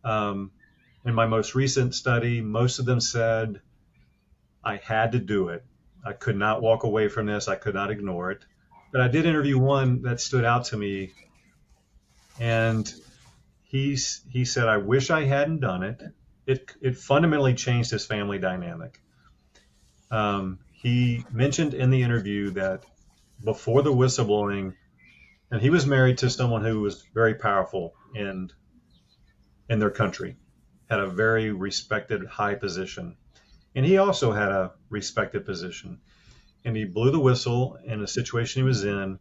In my most recent study, most of them said, I had to do it. I could not walk away from this. I could not ignore it. But I did interview one that stood out to me. And he said, I wish I hadn't done it. It fundamentally changed his family dynamic. He mentioned in the interview that before the whistleblowing, and he was married to someone who was very powerful in their country, had a very respected high position. And he also had a respected position. And he blew the whistle in a situation he was in.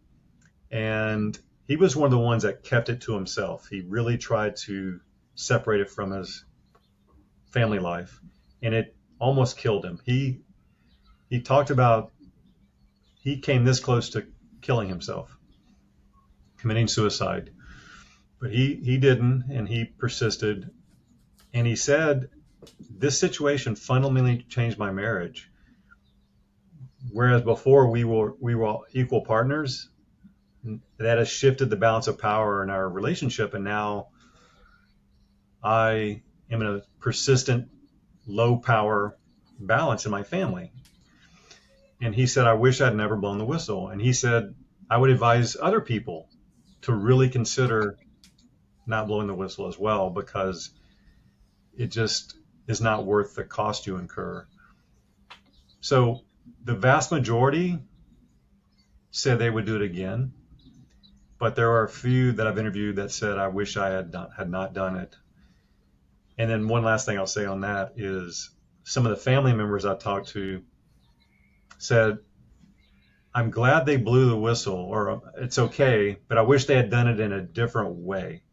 And he was one of the ones that kept it to himself. He really tried to separate it from his family life. And it almost killed him. He talked about he came this close to killing himself, committing suicide. But he didn't, and he persisted. And he said, this situation fundamentally changed my marriage. Whereas before we were equal partners, that has shifted the balance of power in our relationship. And now I am in a persistent low power balance in my family. And he said, I wish I'd never blown the whistle. And he said, I would advise other people to really consider not blowing the whistle as well, because it just is not worth the cost you incur. So the vast majority said they would do it again, but there are a few that I've interviewed that said, I wish I had not done it. And then one last thing I'll say on that is some of the family members I talked to said, I'm glad they blew the whistle, or it's okay, but I wish they had done it in a different way.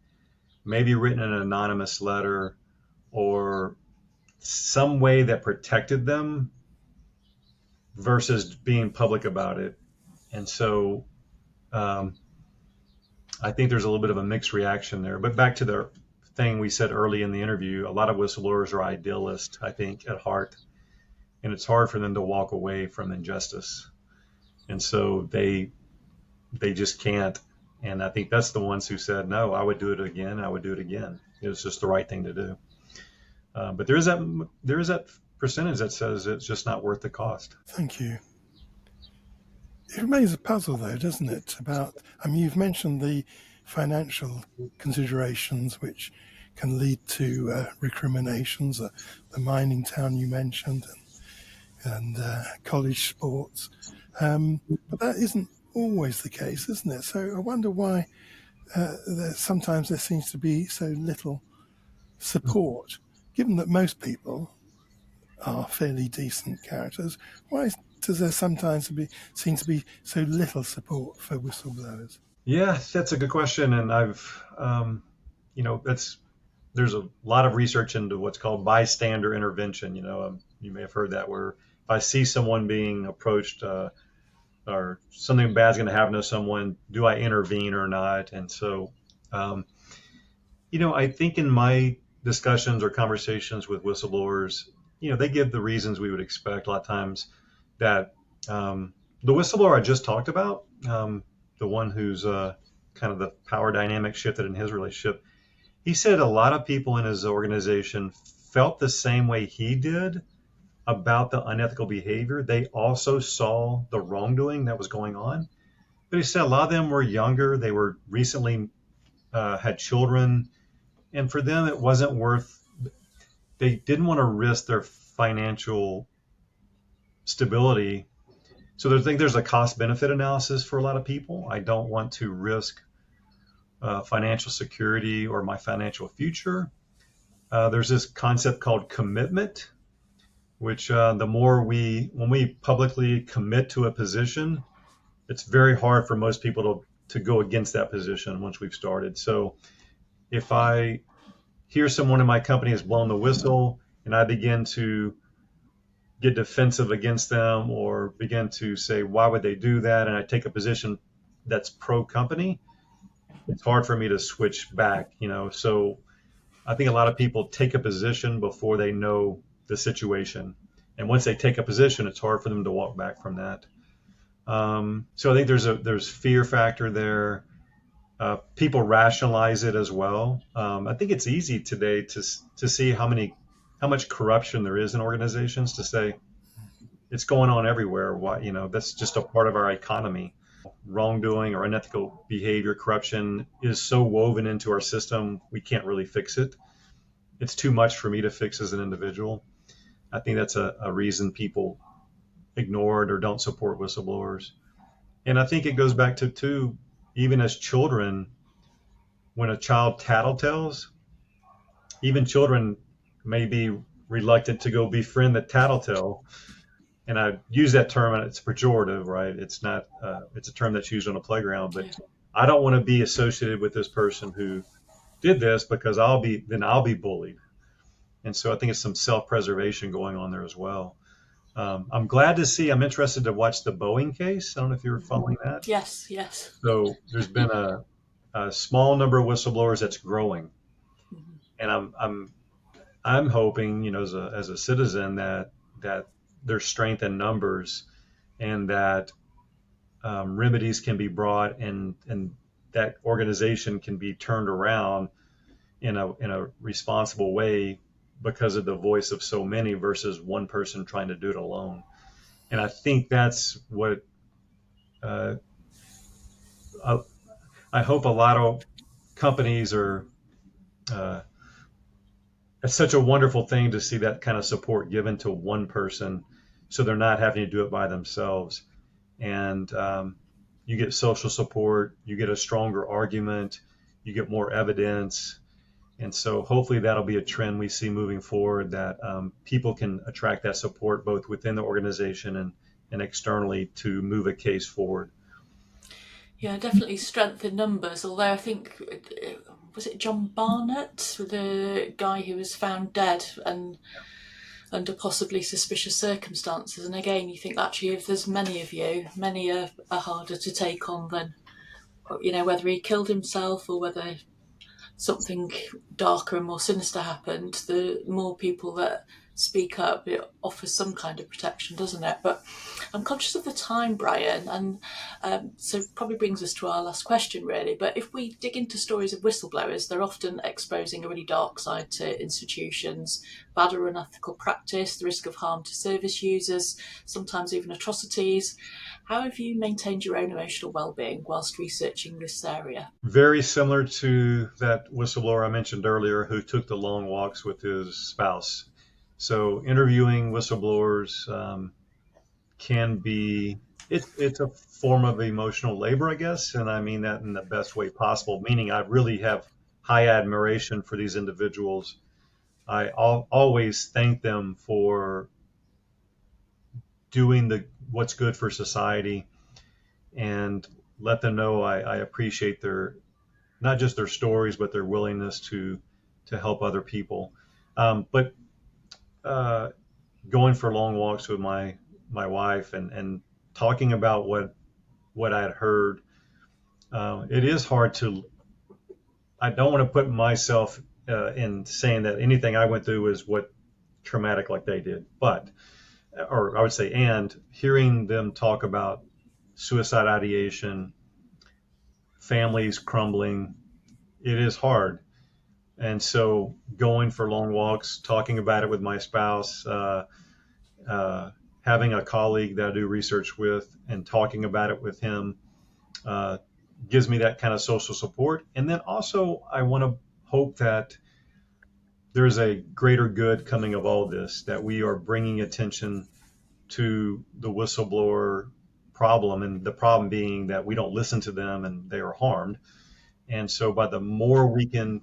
Maybe written an anonymous letter or some way that protected them versus being public about it. And so I think there's a little bit of a mixed reaction there. But back to the thing we said early in the interview, a lot of whistleblowers are idealists, I think, at heart. And it's hard for them to walk away from injustice. And so they just can't. And I think that's the ones who said, no, I would do it again. I would do it again. It was just the right thing to do. But there is that percentage that says it's just not worth the cost. Thank you. It remains a puzzle, though, doesn't it? You've mentioned the financial considerations which can lead to recriminations, the mining town you mentioned, and college sports. But that isn't always the case, isn't it? So I wonder why sometimes there seems to be so little support. Given that most people are fairly decent characters, why does there sometimes seem to be so little support for whistleblowers? Yeah, that's a good question. And there's a lot of research into what's called bystander intervention. You may have heard that, where if I see someone being approached or something bad's going to happen to someone, do I intervene or not? And so, I think in my discussions or conversations with whistleblowers, they give the reasons we would expect a lot of times. That the whistleblower I just talked about, the one who's kind of the power dynamic shifted in his relationship, he said a lot of people in his organization felt the same way he did about the unethical behavior. They also saw the wrongdoing that was going on. But he said a lot of them were younger. They were recently had children. And for them, it wasn't they didn't want to risk their financial stability. So I think there's a cost benefit analysis for a lot of people. I don't want to risk financial security or my financial future. There's this concept called commitment, which when we publicly commit to a position, it's very hard for most people to go against that position once we've started. So if I hear someone in my company has blown the whistle and I begin to get defensive against them or begin to say, why would they do that? And I take a position that's pro company, it's hard for me to switch back, So I think a lot of people take a position before they know the situation. And once they take a position, it's hard for them to walk back from that. So I think there's fear factor there. People rationalize it as well. I think it's easy today to see how much corruption there is in organizations, to say it's going on everywhere. Why, that's just a part of our economy. Wrongdoing or unethical behavior, corruption is so woven into our system, we can't really fix it. It's too much for me to fix as an individual. I think that's a reason people ignore it or don't support whistleblowers. And I think it goes back to, too, even as children, when a child tattletales, even children may be reluctant to go befriend the tattletale. And I use that term, and it's pejorative, right? It's not, it's a term that's used on a playground, but I don't want to be associated with this person who did this, because I'll be bullied. And so I think it's some self-preservation going on there as well. I'm interested to watch the Boeing case. I don't know if you were following that. Yes. So there's been a small number of whistleblowers that's growing. And I'm hoping, as a citizen, that there's strength in numbers, and that remedies can be brought, and that organization can be turned around in a responsible way, because of the voice of so many versus one person trying to do it alone. And I think that's what I hope a lot of companies are. It's such a wonderful thing to see that kind of support given to one person, so they're not having to do it by themselves. And you get social support, you get a stronger argument, you get more evidence. And so hopefully that'll be a trend we see moving forward, that people can attract that support both within the organization and externally to move a case forward. Yeah, definitely strength in numbers. Although I think, was it John Barnett, the guy who was found dead and under possibly suspicious circumstances? And again, you think actually, if there's many of you, many are harder to take on than, whether he killed himself or whether something darker and more sinister happened. The more people that speak up, it offers some kind of protection, doesn't it? But I'm conscious of the time, Brian, and so probably brings us to our last question, really. But if we dig into stories of whistleblowers, they're often exposing a really dark side to institutions, bad or unethical practice, the risk of harm to service users, sometimes even atrocities. How have you maintained your own emotional well-being whilst researching this area? Very similar to that whistleblower I mentioned earlier, who took the long walks with his spouse. So interviewing whistleblowers can be, it's a form of emotional labor, I guess. And I mean that in the best way possible, meaning I really have high admiration for these individuals. I always thank them for doing what's good for society, and let them know I appreciate not just their stories, but their willingness to help other people. But going for long walks with my wife and talking about what I had heard, it is hard I don't want to put myself in saying that anything I went through was what traumatic like they did, or I would say, and hearing them talk about suicide ideation, families crumbling, it is hard. And so going for long walks, talking about it with my spouse, having a colleague that I do research with and talking about it with him gives me that kind of social support. And then also I want to hope that there's a greater good coming of all this, that we are bringing attention to the whistleblower problem, and the problem being that we don't listen to them and they are harmed. And so by the more we can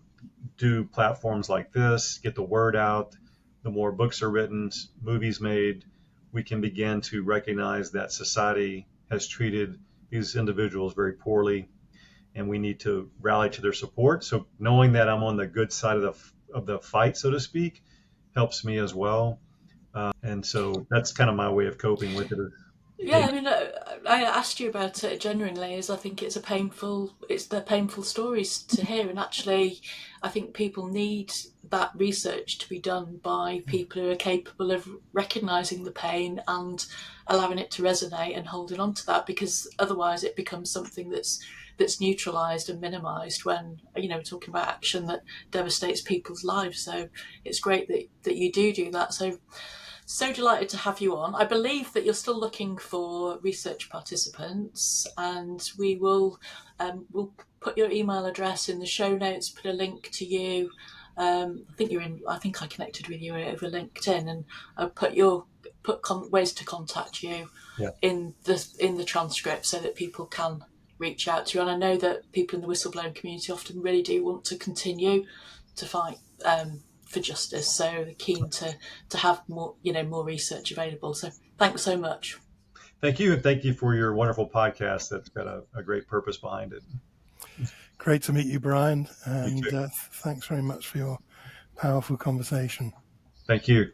do platforms like this, get the word out, the more books are written, movies made, we can begin to recognize that society has treated these individuals very poorly, and we need to rally to their support. So knowing that I'm on the good side of the fight, so to speak, helps me as well. And so that's kind of my way of coping with it. Yeah, I mean, I asked you about it genuinely, as I think it's they're painful stories to hear, and actually, I think people need that research to be done by people who are capable of recognising the pain and allowing it to resonate and holding on to that, because otherwise it becomes something that's neutralised and minimised when we're talking about action that devastates people's lives. So it's great that you do that. So delighted to have you on. I believe that you're still looking for research participants, and we'll put your email address in the show notes, put a link to you. I think I connected with you over LinkedIn, and I'll put ways to contact you Yeah. in the transcript so that people can reach out to you. And I know that people in the whistleblowing community often really do want to continue to fight for justice, so they're keen to have more research available. So thanks so much. Thank you, and thank you for your wonderful podcast that's got a great purpose behind it. Great to meet you, Brian, and thanks very much for your powerful conversation. Thank you.